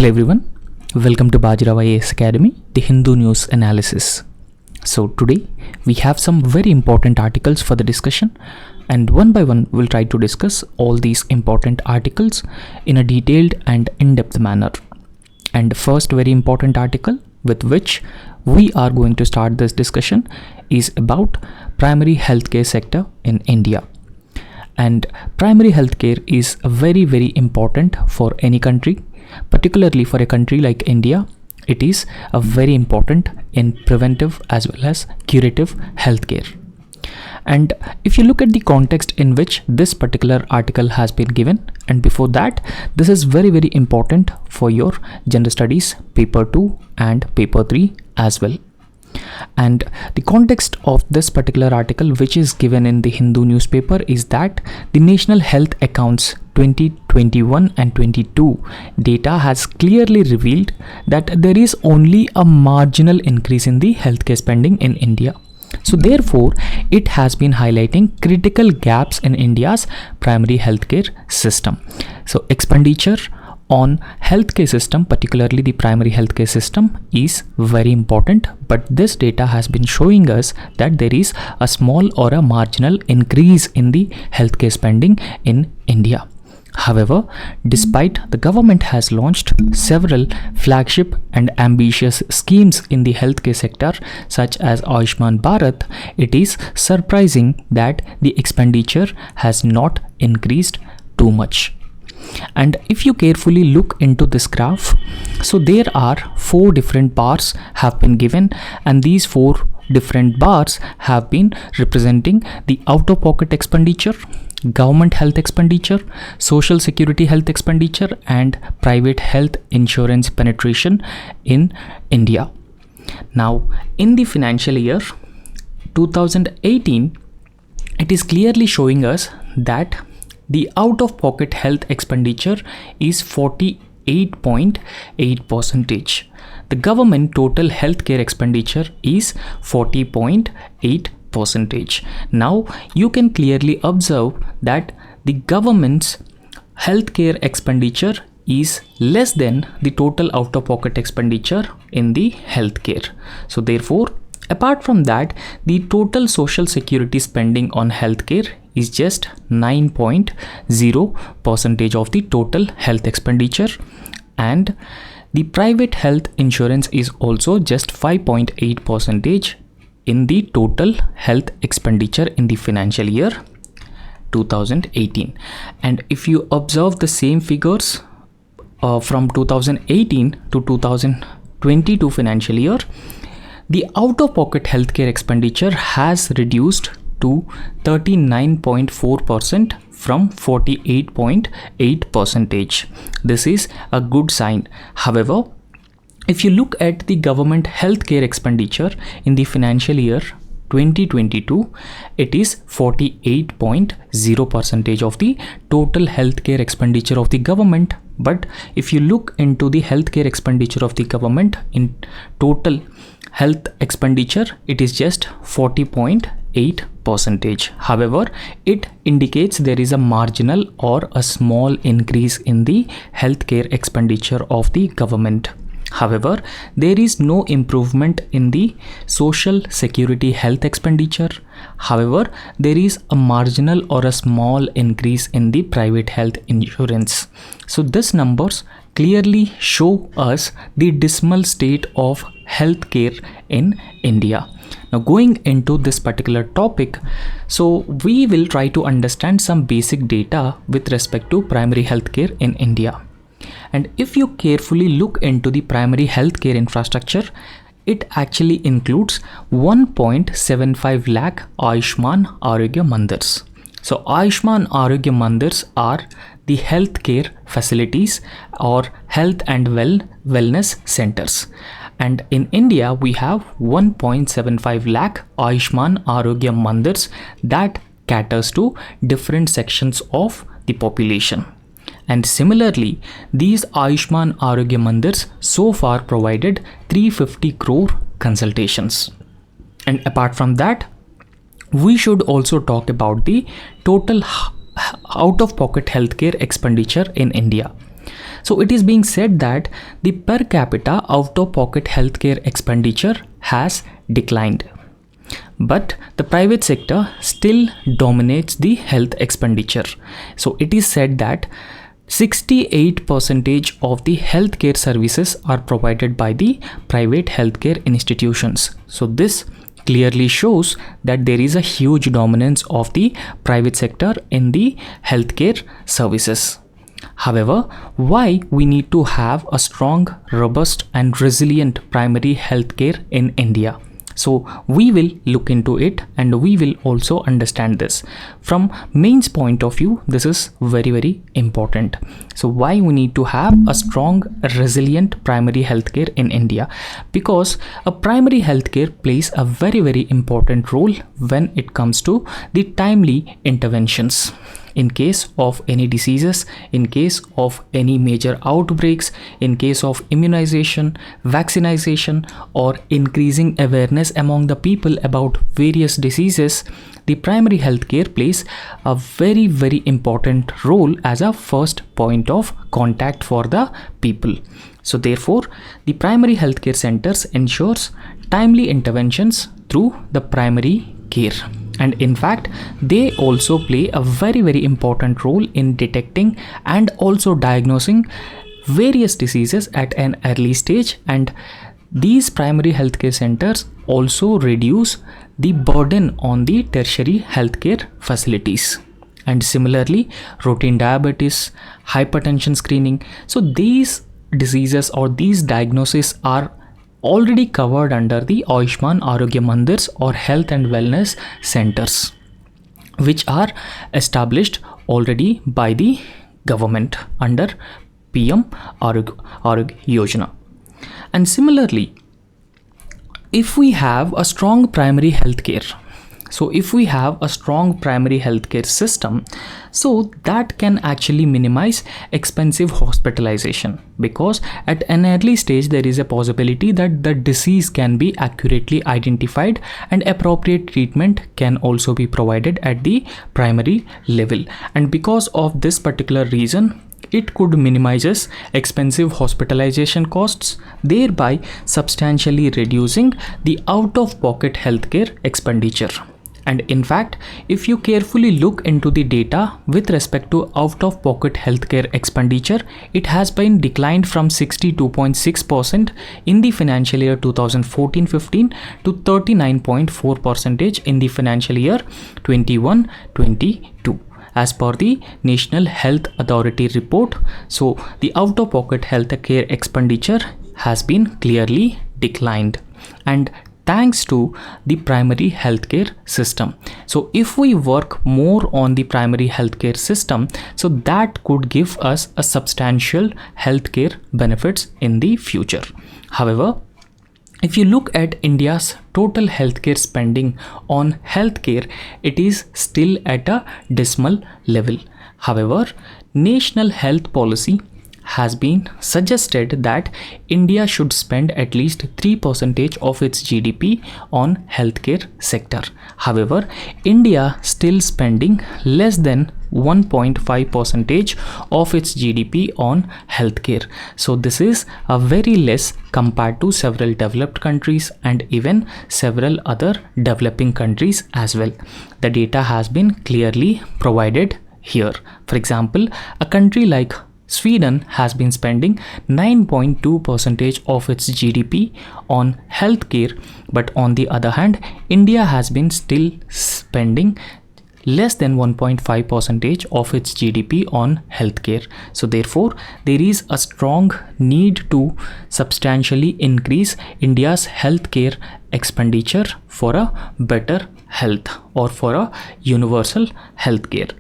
Hello everyone, welcome to Bajirao IAS Academy, the Hindu news analysis. So today we have some very important articles for the discussion, and one by one we'll try to discuss all these important articles in a detailed and in-depth manner. And the first very important article with which we are going to start this discussion is about primary healthcare sector in India. And primary healthcare is very important for any country. Particularly for a country like India, it is a very important in preventive as well as curative healthcare. And if you look at the context in which this particular article has been given, and before that, this is very important for your General Studies paper 2 and paper 3 as well. And the context of this particular article, which is given in the Hindu newspaper, is that the National Health Accounts 2021 and 22 data has clearly revealed that there is only a marginal increase in the healthcare spending in India. So therefore, it has been highlighting critical gaps in India's primary healthcare system. So expenditure on healthcare system, particularly the primary healthcare system, is very important, but this data has been showing us that there is a small or a marginal increase in the healthcare spending in India. However, despite the government has launched several flagship and ambitious schemes in the healthcare sector such as Ayushman Bharat, it is surprising that the expenditure has not increased too much. And if you carefully look into this graph, so there are 4 different bars have been given, and these 4 different bars have been representing the out-of-pocket expenditure, government health expenditure, social security health expenditure, and private health insurance penetration in India. Now, in the financial year 2018, it is clearly showing us that the out-of-pocket health expenditure is 48.8%. The government total healthcare expenditure is 40.8%. Now, you can clearly observe that the government's healthcare expenditure is less than the total out-of-pocket expenditure in the healthcare. So therefore, apart from that, the total social security spending on healthcare is just 9.0% of the total health expenditure, and the private health insurance is also just 5.8% in the total health expenditure in the financial year 2018. And if you observe the same figures from 2018 to 2022 financial year, the out-of-pocket healthcare expenditure has reduced to 39.4% from 48.8%. This is a good sign. However, if you look at the government healthcare expenditure in the financial year 2022, it is 48.0% of the total healthcare expenditure of the government. But if you look into the healthcare expenditure of the government in total health expenditure, it is just 40.8%. However, it indicates there is a marginal or a small increase in the healthcare expenditure of the government. However, there is no improvement in the social security health expenditure. However, there is a marginal or a small increase in the private health insurance. So these numbers clearly show us the dismal state of healthcare in India. Now, going into this particular topic, so we will try to understand some basic data with respect to primary healthcare in India. And if you carefully look into the primary healthcare infrastructure, it actually includes 1.75 lakh Ayushman Arogya Mandirs. So Ayushman Arogya Mandirs are the healthcare facilities or health and wellness centers. And in India, we have 1.75 lakh Ayushman Arogya Mandirs that caters to different sections of the population. And similarly, these Ayushman Arogya Mandirs so far provided 350 crore consultations. And apart from that, we should also talk about the total out-of-pocket healthcare expenditure in India. So it is being said that the per capita out-of-pocket healthcare expenditure has declined, but the private sector still dominates the health expenditure. So it is said that 68% of the healthcare services are provided by the private healthcare institutions. So this clearly shows that there is a huge dominance of the private sector in the healthcare services. However, why we need to have a strong, robust and resilient primary healthcare in India? So we will look into it and we will also understand this. From mains point of view, this is very important. So why we need to have a strong, resilient primary healthcare in India? Because a primary healthcare plays a very important role when it comes to the timely interventions. In case of any diseases, in case of any major outbreaks, in case of immunization, vaccination, or increasing awareness among the people about various diseases, the primary healthcare plays a very important role as a first point of contact for the people. So therefore, the primary healthcare centers ensures timely interventions through the primary care. And in fact, they also play a very important role in detecting and also diagnosing various diseases at an early stage, and these primary healthcare centers also reduce the burden on the tertiary healthcare facilities. And similarly, routine diabetes, hypertension screening, so these diseases or these diagnoses are already covered under the Ayushman Arogya Mandirs or health and wellness centers, which are established already by the government under PM Arogya Yojana. And similarly, if we have a strong primary healthcare, so if we have a strong primary healthcare system, so that can actually minimize expensive hospitalization, because at an early stage there is a possibility that the disease can be accurately identified and appropriate treatment can also be provided at the primary level. And because of this particular reason, it could minimizes expensive hospitalization costs, thereby substantially reducing the out-of-pocket healthcare expenditure. And in fact, if you carefully look into the data with respect to out-of-pocket healthcare expenditure, it has been declined from 62.6% in the financial year 2014-15 to 39.4% in the financial year 21-22. As per the National Health Authority report, so the out-of-pocket healthcare expenditure has been clearly declined, and thanks to the primary healthcare system. So if we work more on the primary healthcare system, so that could give us a substantial healthcare benefits in the future. However, if you look at India's total healthcare spending on healthcare, it is still at a dismal level. However, National Health Policy has been suggested that India should spend at least 3% of its GDP on healthcare sector. However, India still spending less than 1.5% of its GDP on healthcare. So this is a very less compared to several developed countries and even several other developing countries as well. The data has been clearly provided here. For example, a country like Sweden has been spending 9.2% of its GDP on healthcare, but on the other hand, India has been still spending less than 1.5% of its GDP on healthcare. So therefore, there is a strong need to substantially increase India's healthcare expenditure for a better health or for a universal healthcare.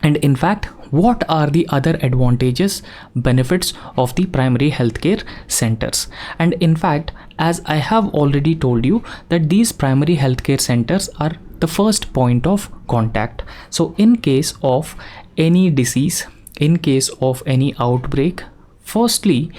And in fact, what are the other advantages, benefits of the primary healthcare centers? And in fact, as I have already told you that these primary healthcare centers are the first point of contact. So in case of any disease, in case of any outbreak, firstly,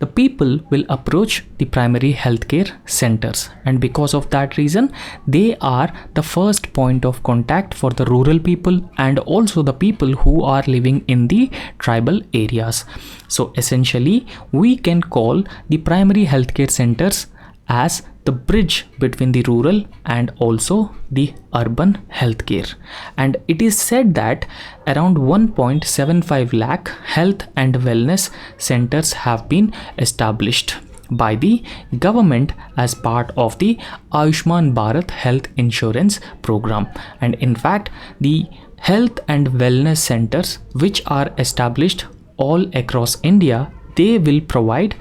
the people will approach the primary healthcare centers, and because of that reason they are the first point of contact for the rural people and also the people who are living in the tribal areas. So essentially we can call the primary healthcare centers as the bridge between the rural and also the urban healthcare. And it is said that around 1.75 lakh health and wellness centers have been established by the government as part of the Ayushman Bharat health insurance program. And in fact, the health and wellness centers which are established all across India, they will provide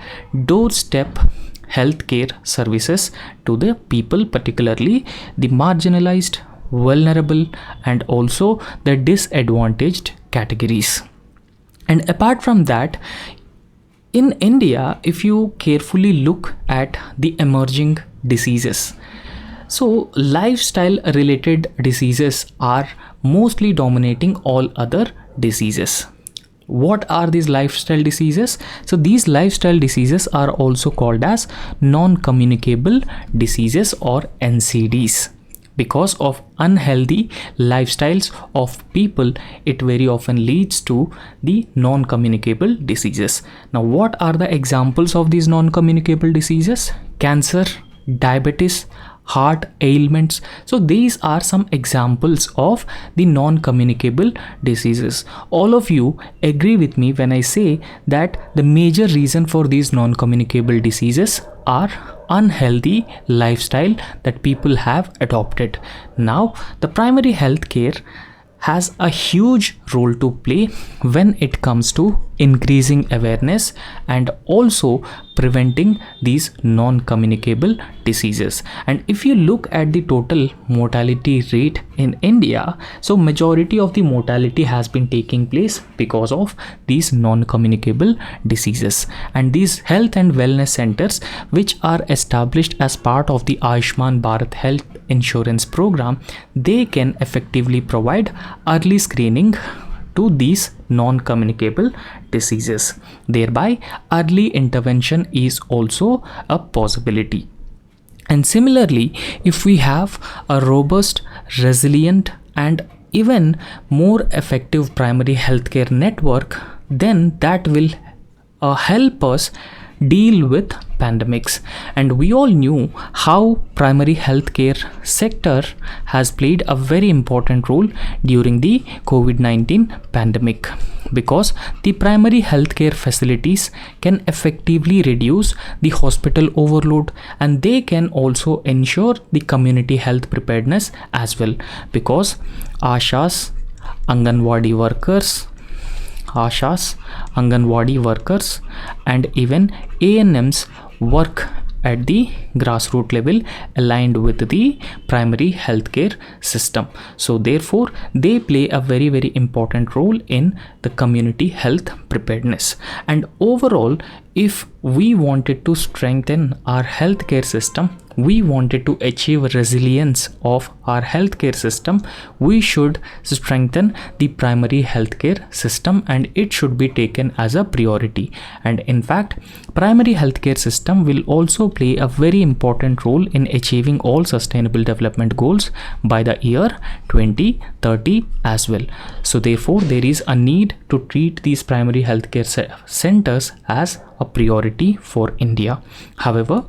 doorstep healthcare services to the people, particularly the marginalized, vulnerable and also the disadvantaged categories. And apart from that, in India, if you carefully look at the emerging diseases, so lifestyle related diseases are mostly dominating all other diseases. What are these lifestyle diseases? So these lifestyle diseases are also called as non-communicable diseases or NCDs. Because of unhealthy lifestyles of people, it very often leads to the non-communicable diseases. Now, what are the examples of these non-communicable diseases? Cancer, diabetes, heart ailments. So these are some examples of the non-communicable diseases. All of you agree with me when I say that the major reason for these non-communicable diseases are unhealthy lifestyle that people have adopted. Now, the primary health care has a huge role to play when it comes to increasing awareness and also preventing these non-communicable diseases. And if you look at the total mortality rate in India, so majority of the mortality has been taking place because of these non-communicable diseases. And these health and wellness centers which are established as part of the Ayushman Bharat health insurance program, they can effectively provide early screening to these non-communicable diseases. Thereby, early intervention is also a possibility. And similarly, if we have a robust, resilient, and even more effective primary healthcare network, then that will help us deal with pandemics. And we all knew how primary healthcare sector has played a very important role during the COVID-19 pandemic, because the primary healthcare facilities can effectively reduce the hospital overload and they can also ensure the community health preparedness as well, because Ashas, Anganwadi workers and even ANMs work at the grassroots level aligned with the primary healthcare system. So therefore they play a very important role in the community health preparedness. And overall, if we wanted to strengthen our healthcare system, we wanted to achieve resilience of our healthcare system, we should strengthen the primary healthcare system and it should be taken as a priority. And in fact, primary healthcare system will also play a very important role in achieving all sustainable development goals by the year 2030 as well. So therefore, there is a need to treat these primary healthcare centers as a priority for India. However,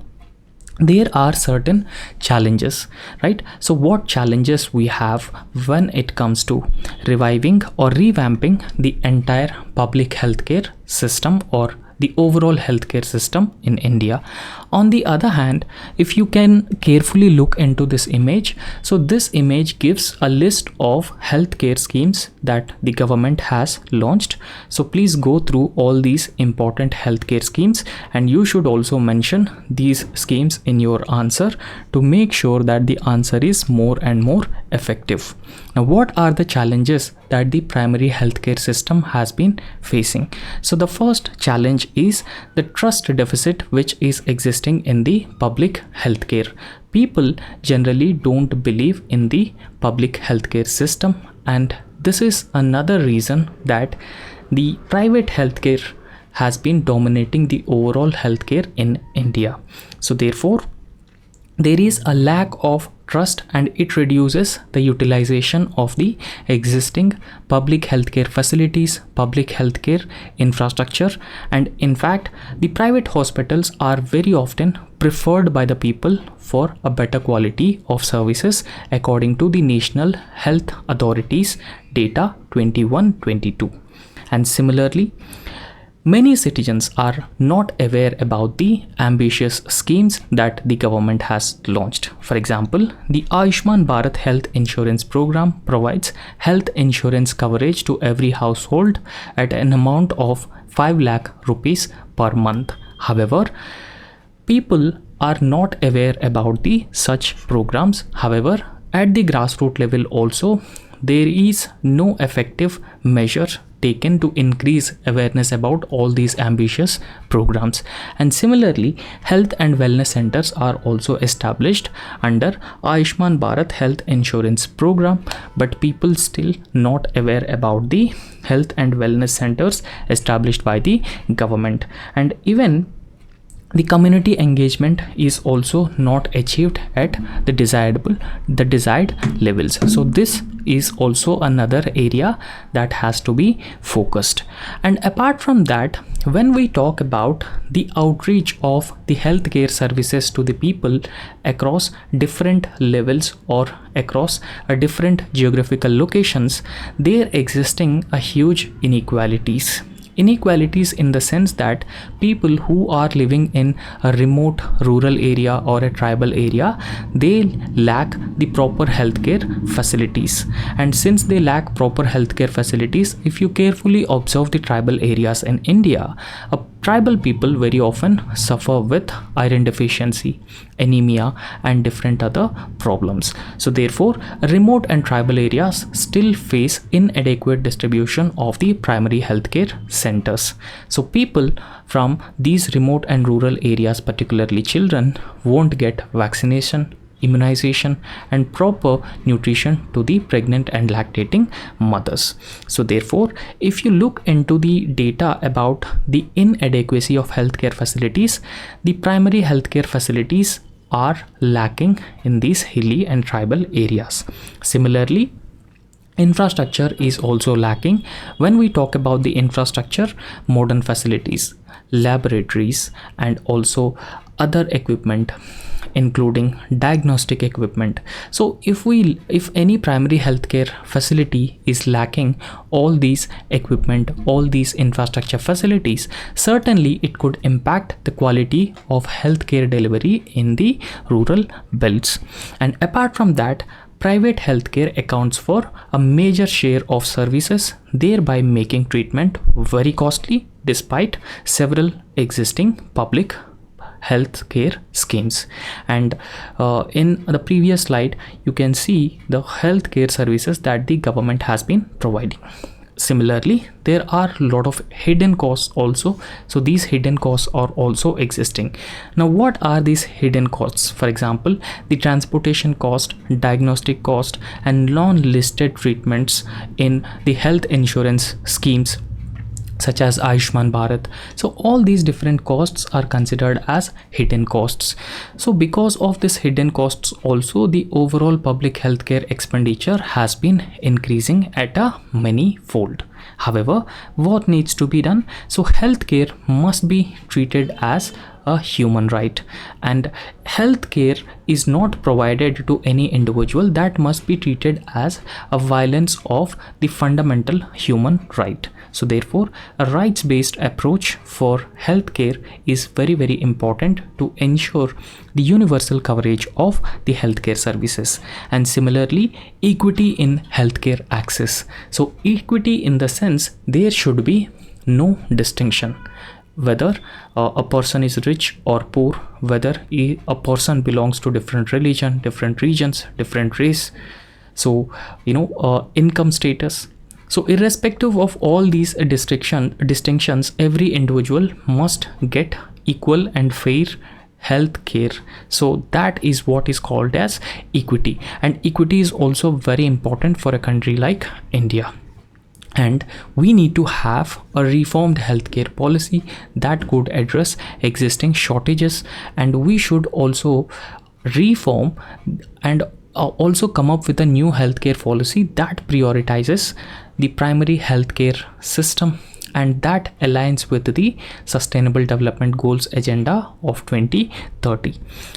there are certain challenges, right? So what challenges we have when it comes to reviving or revamping the entire public healthcare system or the overall healthcare system in India? On the other hand, if you can carefully look into this image, so this image gives a list of healthcare schemes that the government has launched. So please go through all these important healthcare schemes and you should also mention these schemes in your answer to make sure that the answer is more and more effective. Now, what are the challenges that the primary healthcare system has been facing? So the first challenge is the trust deficit which is existing in the public healthcare. People generally don't believe in the public healthcare system, and this is another reason that the private healthcare has been dominating the overall healthcare in India. So therefore, there is a lack of trust and it reduces the utilization of the existing public healthcare facilities, public healthcare infrastructure, and in fact, the private hospitals are very often preferred by the people for a better quality of services according to the National Health Authority's data 21-22. And similarly, many citizens are not aware about the ambitious schemes that the government has launched. For example, the Ayushman Bharat Health Insurance Program provides health insurance coverage to every household at an amount of 5 lakh rupees per month. However, people are not aware about the such programs. However, at the grassroots level also, there is no effective measure taken to increase awareness about all these ambitious programs. And similarly, health and wellness centers are also established under Ayushman Bharat Health Insurance Program, but people still not aware about the health and wellness centers established by the government. And even the community engagement is also not achieved at the desired levels. So this is also another area that has to be focused. And apart from that, when we talk about the outreach of the healthcare services to the people across different levels or across different geographical locations, there existing a huge inequalities in the sense that people who are living in a remote rural area or a tribal area, they lack the proper healthcare facilities. And since they lack proper healthcare facilities, if you carefully observe the tribal areas in India, tribal people very often suffer with iron deficiency, anemia, and different other problems. So therefore, remote and tribal areas still face inadequate distribution of the primary healthcare centers. So people from these remote and rural areas, particularly children, won't get vaccination, immunization, and proper nutrition to the pregnant and lactating mothers. So therefore, if you look into the data about the inadequacy of healthcare facilities, the primary healthcare facilities are lacking in these hilly and tribal areas. Similarly, infrastructure is also lacking. When we talk about the infrastructure, modern facilities, laboratories, and also other equipment, including diagnostic equipment. So if any primary healthcare facility is lacking all these equipment, all these infrastructure facilities, certainly it could impact the quality of healthcare delivery in the rural belts. And apart from that, private healthcare accounts for a major share of services, thereby making treatment very costly despite several existing public healthcare schemes. And in the previous slide, you can see the healthcare services that the government has been providing. Similarly, there are a lot of hidden costs also. So these hidden costs are also existing. Now, what are these hidden costs? For example, the transportation cost, diagnostic cost, and non-listed treatments in the health insurance schemes such as Ayushman Bharat. So all these different costs are considered as hidden costs. So because of this hidden costs also, the overall public healthcare expenditure has been increasing at a many-fold. However, what needs to be done? So healthcare must be treated as a human right, and healthcare is not provided to any individual. That must be treated as a violence of the fundamental human right. So therefore, a rights-based approach for healthcare is very, very important to ensure the universal coverage of the healthcare services. And similarly, equity in healthcare access. So equity in the sense there should be no distinction whether a person is rich or poor, whether a person belongs to different religion, different regions, different race, so income status. So irrespective of all these distinctions, every individual must get equal and fair health care. So that is what is called as equity, and equity is also very important for a country like India. And we need to have a reformed healthcare policy that could address existing shortages, and we should also reform and also come up with a new healthcare policy that prioritizes the primary healthcare system and that aligns with the Sustainable Development Goals agenda of 2030.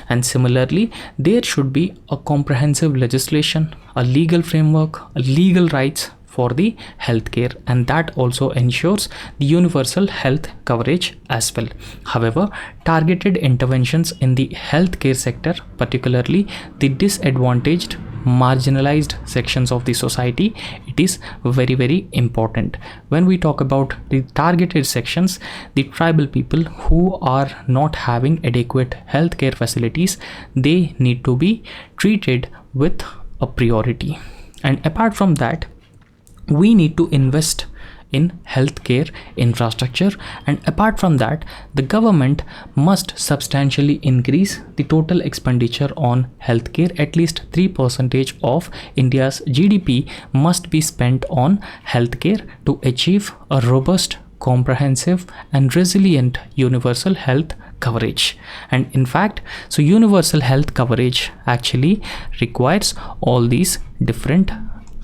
And similarly, there should be a comprehensive legislation, a legal framework, legal rights for the healthcare, and that also ensures the universal health coverage as well. However, targeted interventions in the healthcare sector, particularly the disadvantaged, marginalized sections of the society, it is very important. When we talk about the targeted sections, the tribal people who are not having adequate healthcare facilities, they need to be treated with a priority. And apart from that, we need to invest in healthcare infrastructure, and apart from that, the government must substantially increase the total expenditure on healthcare. At least 3% of India's GDP must be spent on healthcare to achieve a robust, comprehensive and resilient universal health coverage. And in fact, so universal health coverage actually requires all these different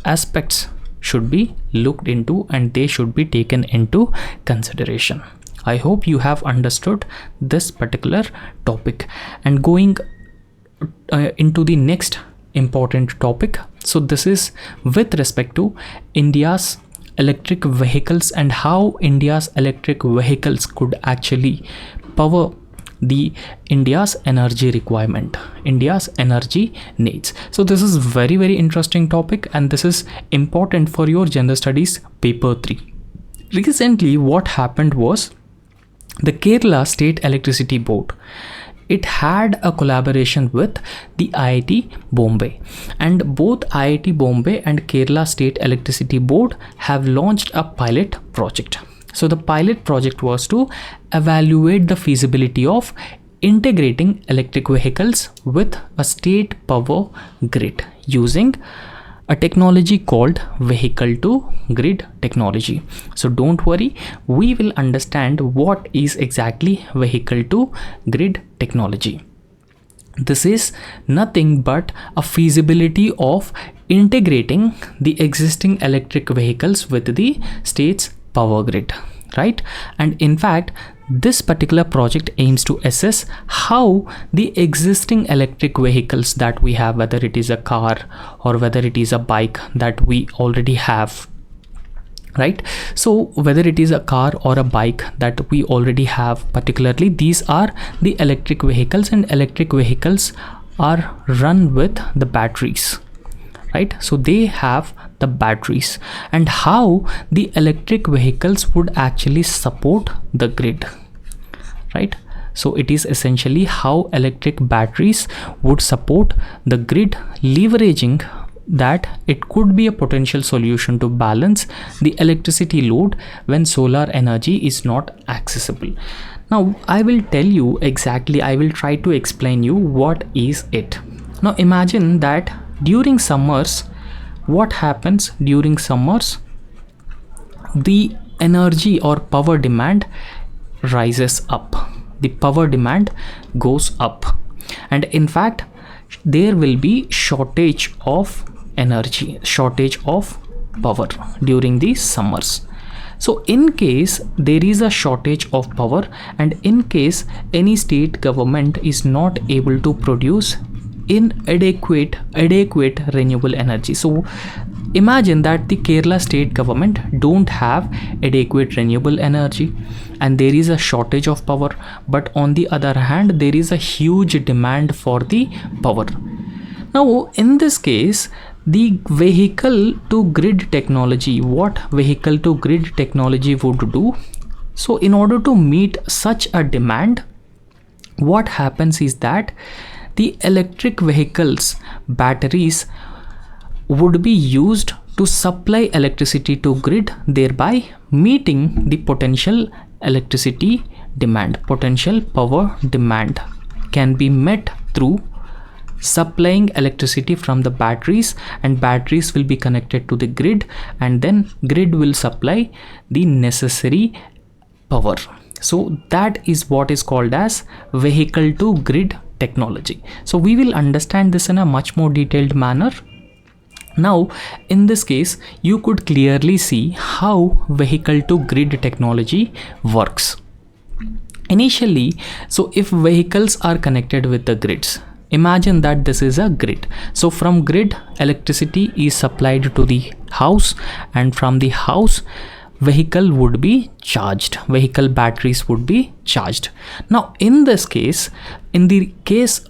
aspects should be looked into and they should be taken into consideration. I hope you have understood this particular topic. And going into the next important topic, so this is with respect to India's electric vehicles and how India's electric vehicles could actually power the India's energy requirement, India's energy needs. So this is very interesting topic, and this is important for your general studies paper 3. Recently what happened was the Kerala State Electricity Board, it had a collaboration with the IIT Bombay, and both IIT Bombay and Kerala State Electricity Board have launched a pilot project. So the pilot project was to evaluate the feasibility of integrating electric vehicles with a state power grid using a technology called vehicle to grid technology. So don't worry, we will understand what is exactly vehicle to grid technology. This is nothing but a feasibility of integrating the existing electric vehicles with the state's power grid, right? And in fact, this particular project aims to assess how the existing electric vehicles that we have, whether it is a car or whether it is a bike that we already have, right? So whether it is a car or a bike that we already have, particularly these are the electric vehicles, and electric vehicles are run with the batteries, right? So they have the batteries, and how the electric vehicles would actually support the grid, right? So it is essentially how electric batteries would support the grid, leveraging that it could be a potential solution to balance the electricity load when solar energy is not accessible. Now I will tell you exactly, I will try to explain you what is it. Now imagine that during summers, what happens during summers? The energy or power demand rises up, the power demand goes up, and in fact there will be shortage of energy, shortage of power during the summers. So in case there is a shortage of power, and in case any state government is not able to produce inadequate renewable energy. So imagine that the Kerala state government don't have adequate renewable energy and there is a shortage of power, but on the other hand there is a huge demand for the power. Now in this case, the vehicle to grid technology, what vehicle to grid technology would do? So in order to meet such a demand, what happens is that the electric vehicles batteries would be used to supply electricity to grid, thereby meeting the potential electricity demand. Potential power demand can be met through supplying electricity from the batteries, and batteries will be connected to the grid, and then grid will supply the necessary power. So that is what is called as vehicle to grid technology. So we will understand this in a much more detailed manner. Now in this case, you could clearly see how vehicle to grid technology works. Initially, so if vehicles are connected with the grids, imagine that this is a grid. So from grid, electricity is supplied to the house, and from the house, vehicle would be charged, vehicle batteries would be charged. Now in this case, in case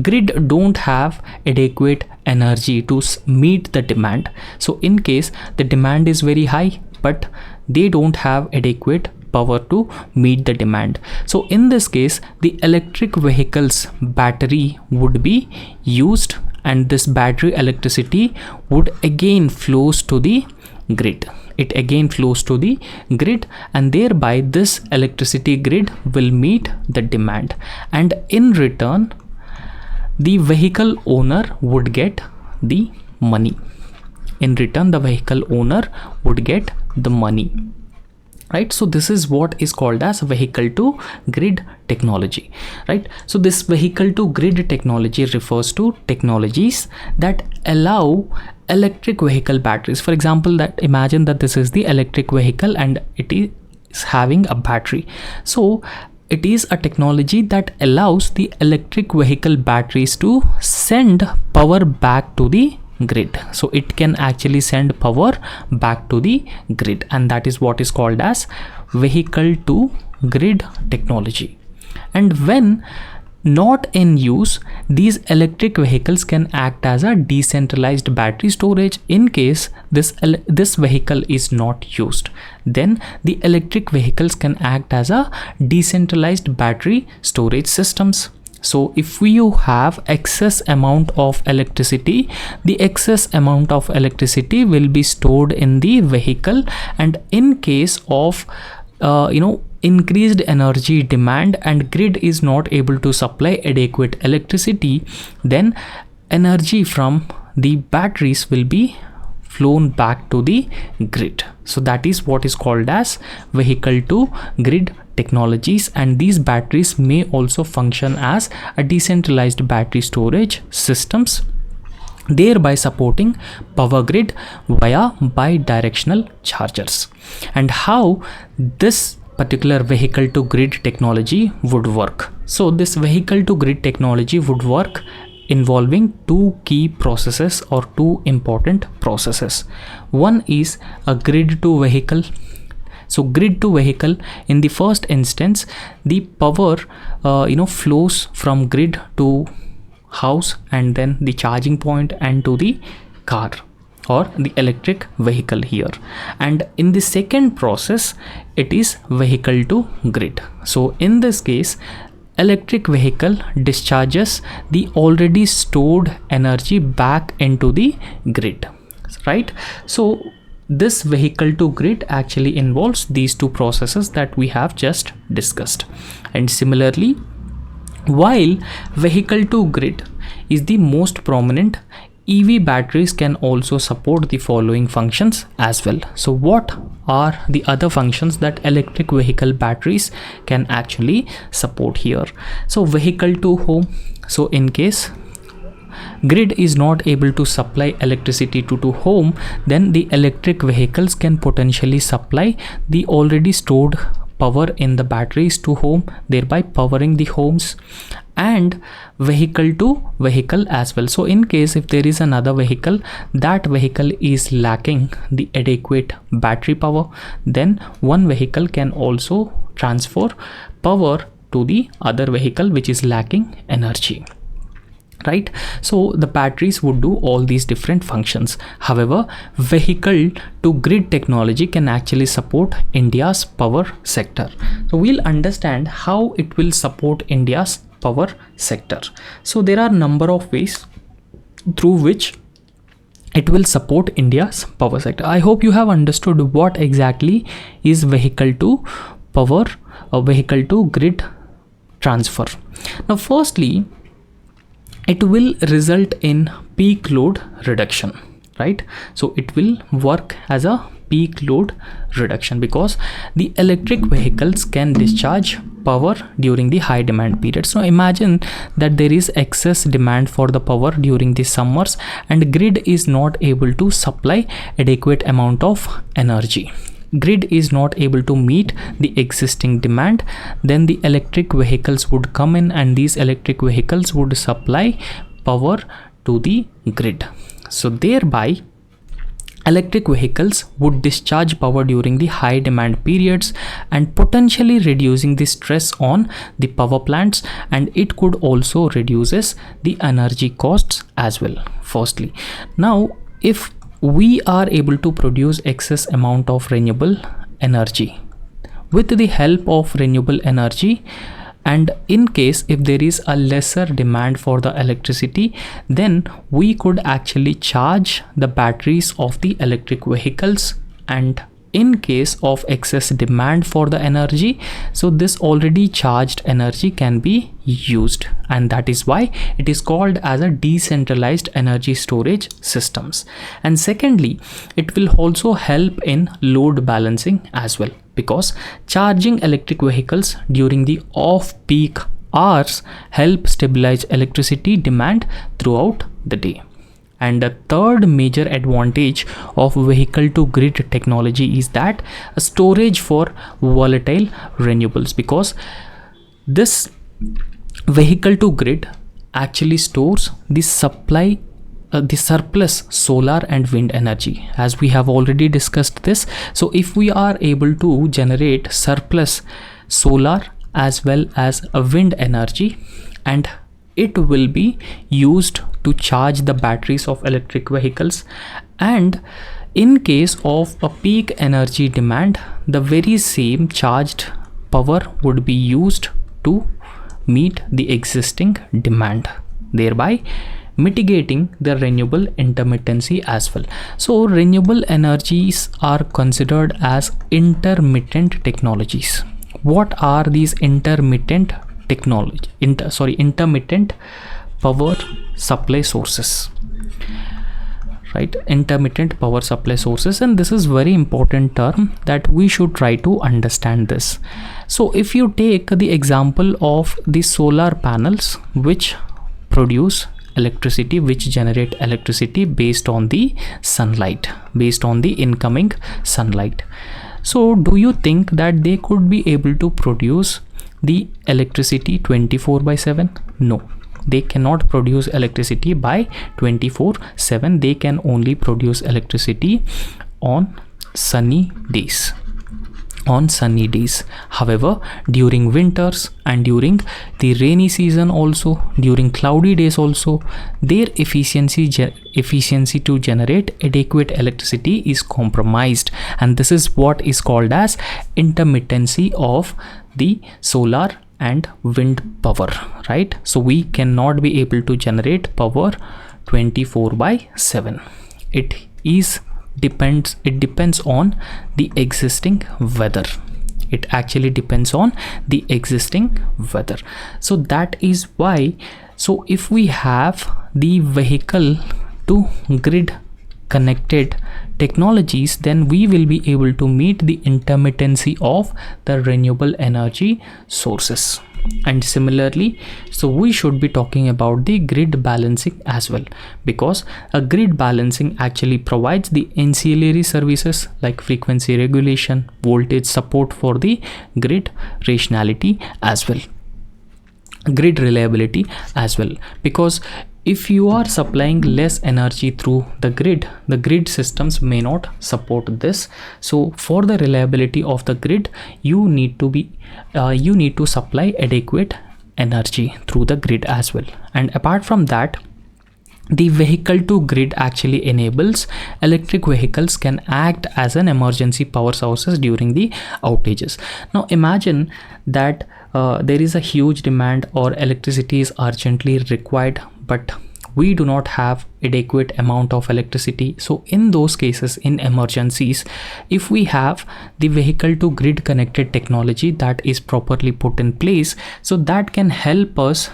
grid don't have adequate energy to meet the demand. So in case the demand is very high, but they don't have adequate power to meet the demand. So in this case, the electric vehicles battery would be used, and this battery electricity would again flows to the grid. It again flows to the grid, and thereby this electricity grid will meet the demand, and in return the vehicle owner would get the money. In return, the vehicle owner would get the money, right? So this is what is called as vehicle to grid technology, right? So this vehicle to grid technology refers to technologies that allow electric vehicle batteries. For example, that imagine that this is the electric vehicle and it is having a battery. So it is a technology that allows the electric vehicle batteries to send power back to the grid. So it can actually send power back to the grid, and that is what is called as vehicle to grid technology. And when not in use, these electric vehicles can act as a decentralized battery storage. In case this vehicle is not used, then the electric vehicles can act as a decentralized battery storage systems. So if you have excess amount of electricity, the excess amount of electricity will be stored in the vehicle, and in case of increased energy demand and grid is not able to supply adequate electricity, then energy from the batteries will be flown back to the grid. So that is what is called as vehicle to grid technologies, and these batteries may also function as a decentralized battery storage systems, thereby supporting power grid via bidirectional chargers. And how this particular vehicle to grid technology would work. So this vehicle to grid technology would work involving two key processes or two important processes. One is a grid to vehicle. So grid to vehicle, in the first instance, the power flows from grid to house, and then the charging point, and to the car or the electric vehicle here. And in the second process, it is vehicle to grid. So in this case, electric vehicle discharges the already stored energy back into the grid, right? So this vehicle to grid actually involves these two processes that we have just discussed. And similarly, while vehicle to grid is the most prominent, EV batteries can also support the following functions as well. So what are the other functions that electric vehicle batteries can actually support here? So vehicle to home. So in case grid is not able to supply electricity to home, then the electric vehicles can potentially supply the already stored power in the batteries to home, thereby powering the homes. And vehicle to vehicle as well. So in case if there is another vehicle, that vehicle is lacking the adequate battery power, then one vehicle can also transfer power to the other vehicle which is lacking energy, right? So the batteries would do all these different functions. However, vehicle to grid technology can actually support India's power sector. So we'll understand how it will support India's power sector. So there are number of ways through which it will support India's power sector. I hope you have understood what exactly is vehicle to power or vehicle to grid transfer. Now firstly, it will result in peak load reduction, right? So it will work as a peak load reduction because the electric vehicles can discharge power during the high demand period. So imagine that there is excess demand for the power during the summers and grid is not able to supply adequate amount of energy. Grid is not able to meet the existing demand, then the electric vehicles would come in and these electric vehicles would supply power to the grid. So thereby electric vehicles would discharge power during the high demand periods and potentially reducing the stress on the power plants, and it could also reduces the energy costs as well. Firstly, now if we are able to produce excess amount of renewable energy with the help of renewable energy, and in case if there is a lesser demand for the electricity, then we could actually charge the batteries of the electric vehicles, and in case of excess demand for the energy, so this already charged energy can be used, and that is why it is called as a decentralized energy storage systems. And secondly, it will also help in load balancing as well, because charging electric vehicles during the off-peak hours help stabilize electricity demand throughout the day. And the third major advantage of vehicle to grid technology is that a storage for volatile renewables, because this vehicle to grid actually stores the supply the surplus solar and wind energy, as we have already discussed this. So if we are able to generate surplus solar as well as a wind energy, and it will be used to charge the batteries of electric vehicles, and in case of a peak energy demand, the very same charged power would be used to meet the existing demand, thereby mitigating the renewable intermittency as well. So renewable energies are considered as intermittent technologies. What are these intermittent intermittent power supply sources, right? Intermittent power supply sources, and this is very important term that we should try to understand this. So if you take the example of the solar panels which produce electricity, which generate electricity based on the sunlight, based on the incoming sunlight, so do you think that they could be able to produce the electricity 24/7? No, they cannot produce electricity by 24/7. They can only produce electricity on sunny days. However, during winters and during the rainy season, also during cloudy days also, their efficiency to generate adequate electricity is compromised, and this is what is called as intermittency of the solar and wind power, right? So we cannot be able to generate power 24/7. It depends on the existing weather. It actually depends on the existing weather. So that is why, so if we have the vehicle to grid connected technologies, then we will be able to meet the intermittency of the renewable energy sources. And similarly, so we should be talking about the grid balancing as well, because a grid balancing actually provides the ancillary services like frequency regulation, voltage support for the grid rationality as well, grid reliability as well, because if you are supplying less energy through the grid systems may not support this. So for the reliability of the grid, you need to supply adequate energy through the grid as well. And apart from that, the vehicle to grid actually enables electric vehicles can act as an emergency power sources during the outages. Now imagine that there is a huge demand or electricity is urgently required, but we do not have adequate amount of electricity. So in those cases, in emergencies, if we have the vehicle to grid connected technology that is properly put in place, so that can help us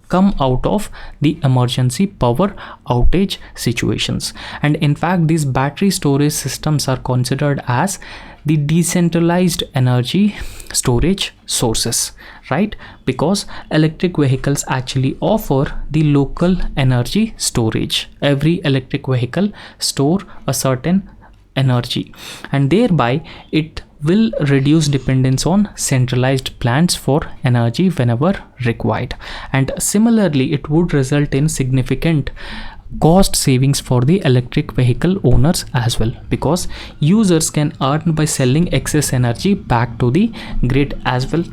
come out of the emergency power outage situations. And in fact, these battery storage systems are considered as the decentralized energy storage sources, right? Because electric vehicles actually offer the local energy storage. Every electric vehicle store a certain energy, and thereby it will reduce dependence on centralized plants for energy whenever required. And similarly, it would result in significant cost savings for the electric vehicle owners as well, because users can earn by selling excess energy back to the grid as well.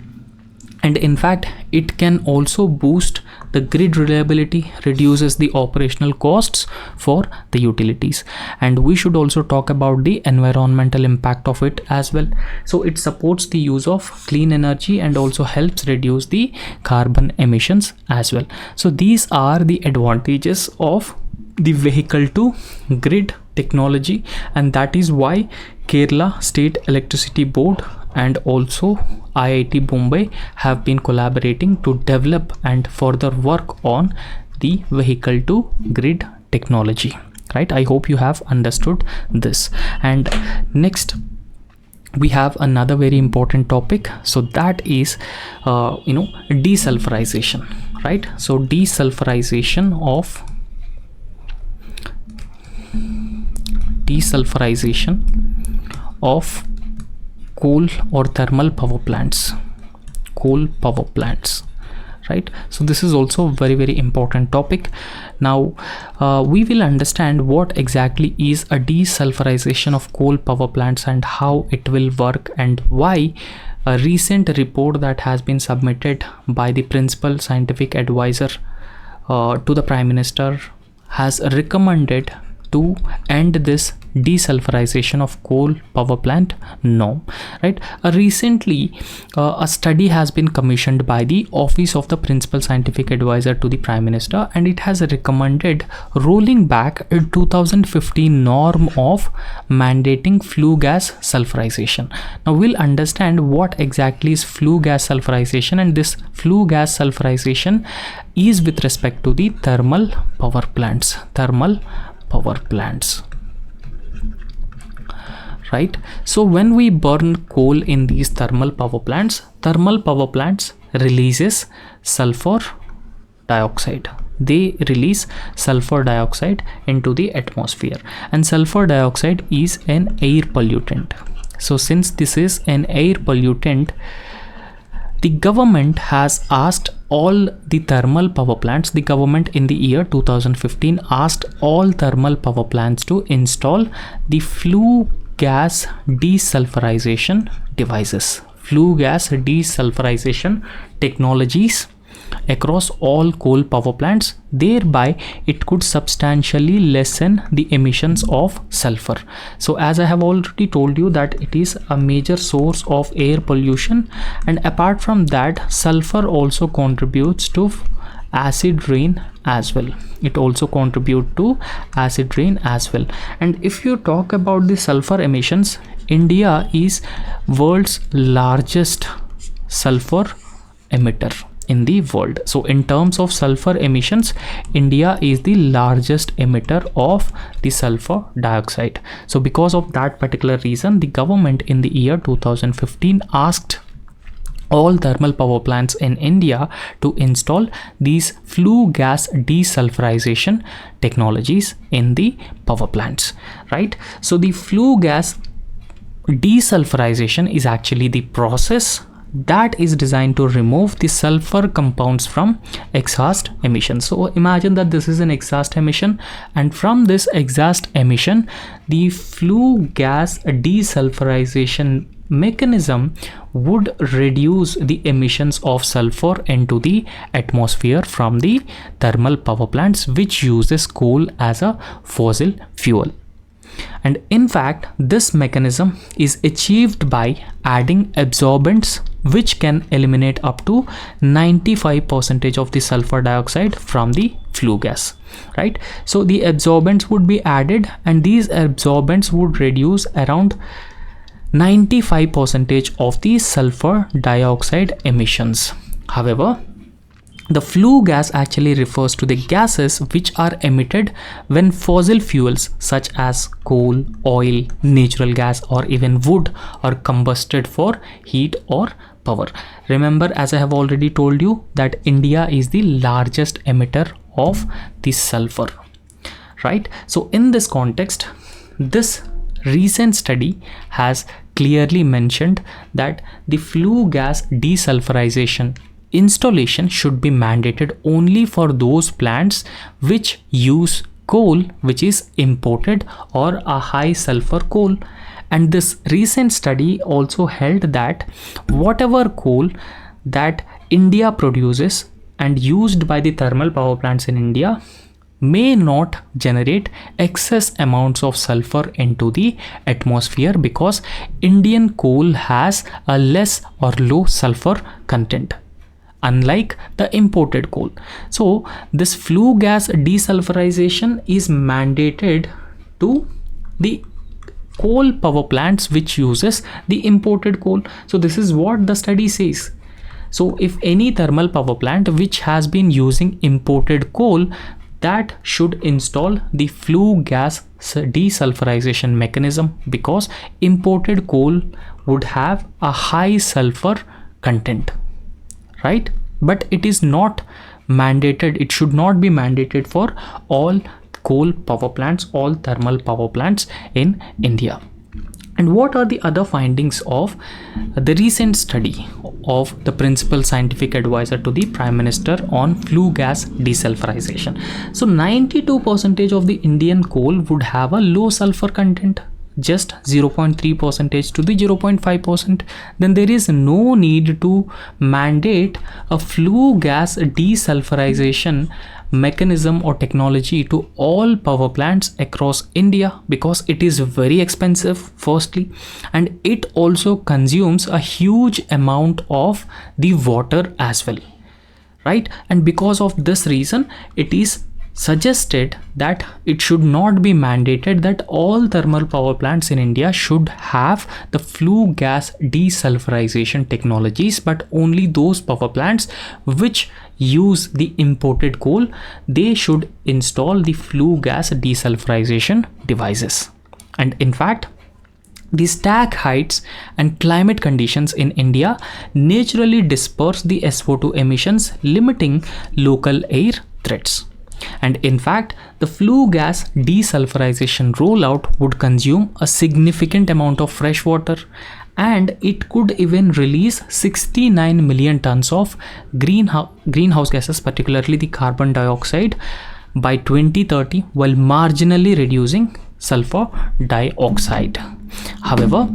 And in fact, it can also boost the grid reliability, reduces the operational costs for the utilities. And we should also talk about the environmental impact of it as well. So it supports the use of clean energy and also helps reduce the carbon emissions as well. So these are the advantages of the vehicle to grid technology, and that is why Kerala State Electricity Board and also IIT Bombay have been collaborating to develop and further work on the vehicle to grid technology, right? I hope you have understood this. And next we have another very important topic, so that is desulfurization, right? So desulfurization of coal or thermal power plants, right? So this is also a very, very important topic. Now we will understand what exactly is a desulfurization of coal power plants and how it will work, and why a recent report that has been submitted by the principal scientific advisor to the Prime Minister has recommended to end this desulfurization of coal power plant norm, right? Recently a study has been commissioned by the Office of the Principal Scientific Advisor to the Prime Minister, and it has recommended rolling back a 2015 norm of mandating flue gas sulfurization. Now we'll understand what exactly is flue gas sulfurization, and this flue gas sulfurization is with respect to the thermal power plants, right? So when we burn coal in these thermal power plants releases sulfur dioxide. They release sulfur dioxide into the atmosphere, and sulfur dioxide is an air pollutant. So since this is an air pollutant, the government has asked all the thermal power plants, the government in the year 2015 asked all thermal power plants to install the flue gas desulfurization devices, flue gas desulfurization technologies across all coal power plants. Thereby it could substantially lessen the emissions of sulfur. So as I have already told you that it is a major source of air pollution, and apart from that, sulfur also contributes to acid rain as well. It also contributes to acid rain as well. And if you talk about the sulfur emissions, India is world's largest sulfur emitter in the world. So in terms of sulfur emissions, India is the largest emitter of the sulfur dioxide. So because of that particular reason, the government in the year 2015 asked all thermal power plants in India to install these flue gas desulfurization technologies in the power plants, right? So the flue gas desulfurization is actually the process that is designed to remove the sulfur compounds from exhaust emissions. So imagine that this is an exhaust emission, and from this exhaust emission, the flue gas desulfurization mechanism would reduce the emissions of sulfur into the atmosphere from the thermal power plants, which uses coal as a fossil fuel. And in fact, this mechanism is achieved by adding absorbents which can eliminate up to 95% of the sulfur dioxide from the flue gas, right? So the absorbents would be added, and these absorbents would reduce around 95% of the sulfur dioxide emissions. However, The flue gas actually refers to the gases which are emitted when fossil fuels such as coal, oil, natural gas, or even wood are combusted for heat or power. Remember, as I have already told you, that India is the largest emitter of the sulfur, right? So in this context, this recent study has clearly mentioned that the flue gas desulfurization installation should be mandated only for those plants which use coal which is imported or a high sulfur coal. And this recent study also held that whatever coal that India produces and used by the thermal power plants in India may not generate excess amounts of sulfur into the atmosphere, because Indian coal has a less or low sulfur content, unlike the imported coal. So this flue gas desulfurization is mandated to the coal power plants which uses the imported coal. So this is what the study says. So if any thermal power plant which has been using imported coal, that should install the flue gas desulfurization mechanism, because imported coal would have a high sulfur content, right? But it is not mandated, it should not be mandated for all coal power plants, all thermal power plants in India. And what are the other findings of the recent study of the principal scientific advisor to the Prime Minister on flue gas desulfurization? So 92% of the Indian coal would have a low sulfur content, just 0.3% to the 0.5%. Then there is no need to mandate a flue gas desulfurization mechanism or technology to all power plants across India, because it is very expensive firstly, and it also consumes a huge amount of the water as well, right? And because of this reason, it is suggested that it should not be mandated that all thermal power plants in India should have the flue gas desulfurization technologies, but only those power plants which use the imported coal, they should install the flue gas desulfurization devices. And in fact, the stack heights and climate conditions in India naturally disperse the SO2 emissions, limiting local air threats. And in fact, the flue gas desulfurization rollout would consume a significant amount of fresh water, and it could even release 69 million tons of greenhouse gases, particularly the carbon dioxide, by 2030, while marginally reducing sulfur dioxide. However,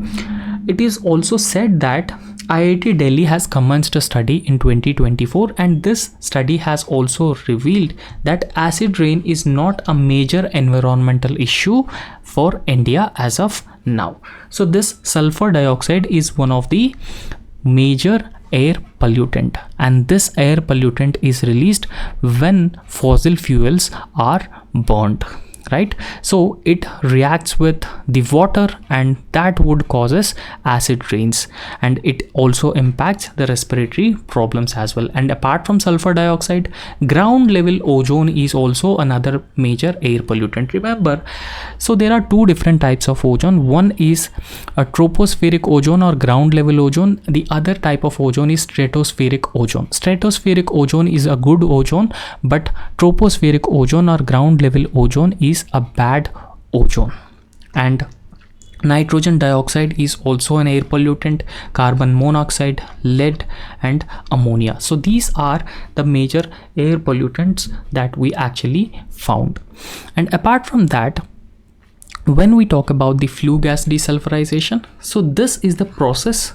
it is also said that IIT Delhi has commenced a study in 2024, and this study has also revealed that acid rain is not a major environmental issue for India as of now. So this sulfur dioxide is one of the major air pollutant, and this air pollutant is released when fossil fuels are burnt, right? So it reacts with the water, and that would causes acid rains, and it also impacts the respiratory problems as well. And apart from sulfur dioxide, ground level ozone is also another major air pollutant, remember. So there are two different types of ozone. One is a tropospheric ozone or ground level ozone. The other type of ozone is stratospheric ozone. Stratospheric ozone is a good ozone, but tropospheric ozone or ground level ozone is a bad ozone. And nitrogen dioxide is also an air pollutant, carbon monoxide, lead, and ammonia. So these are the major air pollutants that we actually found. And apart from that, when we talk about the flue gas desulfurization, so this is the process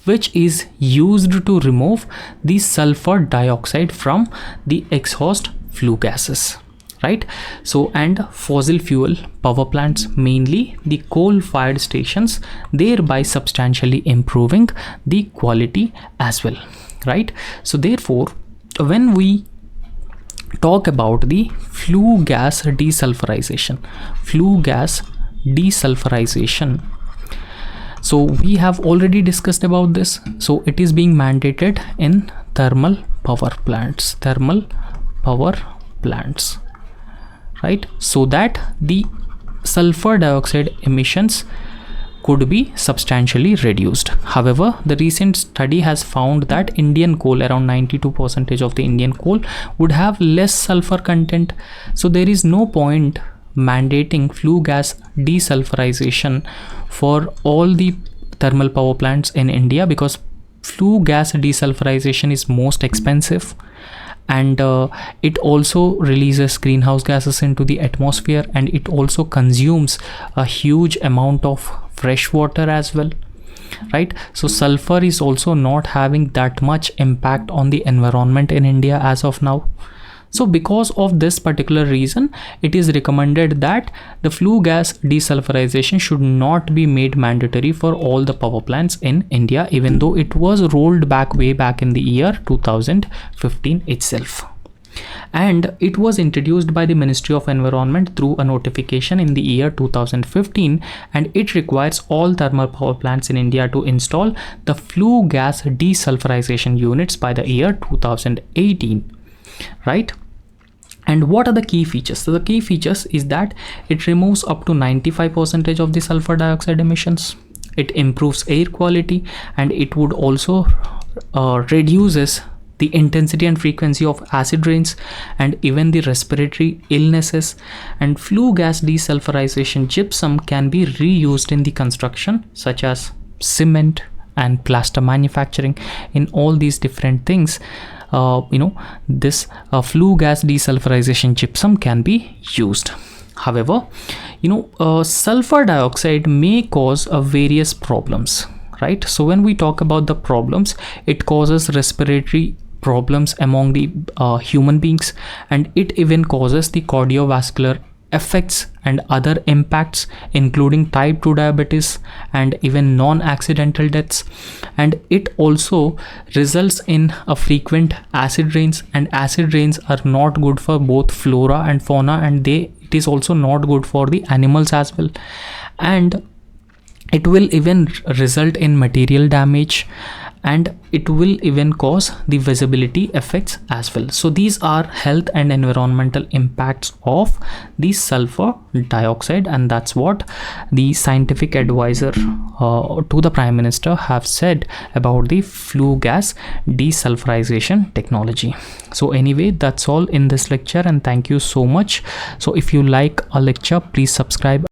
which is used to remove the sulfur dioxide from the exhaust flue gases, right? So, and fossil fuel power plants, mainly the coal fired stations, thereby substantially improving the quality as well, right? So therefore, when we talk about the flue gas desulfurization, so we have already discussed about this. So it is being mandated in thermal power plants, thermal power plants, right? So that the sulfur dioxide emissions could be substantially reduced. However, the recent study has found that Indian coal, around 92% of the Indian coal, would have less sulfur content. So there is no point mandating flue gas desulfurization for all the thermal power plants in India, because flue gas desulfurization is most expensive, and it also releases greenhouse gases into the atmosphere, and it also consumes a huge amount of fresh water as well, right? So sulfur is also not having that much impact on the environment in India as of now. So because of this particular reason, it is recommended that the flue gas desulfurization should not be made mandatory for all the power plants in India, even though it was rolled back way back in the year 2015 itself. And it was introduced by the Ministry of Environment through a notification in the year 2015, and it requires all thermal power plants in India to install the flue gas desulfurization units by the year 2018, right? And what are the key features? So the key features is that it removes up to 95% of the sulfur dioxide emissions. It improves air quality, and it would also reduces the intensity and frequency of acid rains and even the respiratory illnesses. And flue gas desulfurization gypsum can be reused in the construction, such as cement and plaster manufacturing. In all these different things, this flue gas desulfurization gypsum can be used. However, sulfur dioxide may cause various problems, right? So when we talk about the problems, it causes respiratory problems among the human beings, and it even causes the cardiovascular effects and other impacts, including type 2 diabetes and even non-accidental deaths. And it also results in a frequent acid rains, and acid rains are not good for both flora and fauna, and it is also not good for the animals as well. And it will even result in material damage, and it will even cause the visibility effects as well. So these are health and environmental impacts of the sulfur dioxide, and that's what the scientific advisor to the Prime Minister have said about the flue gas desulfurization technology. So anyway, that's all in this lecture, and thank you so much. So if you like a lecture, please subscribe.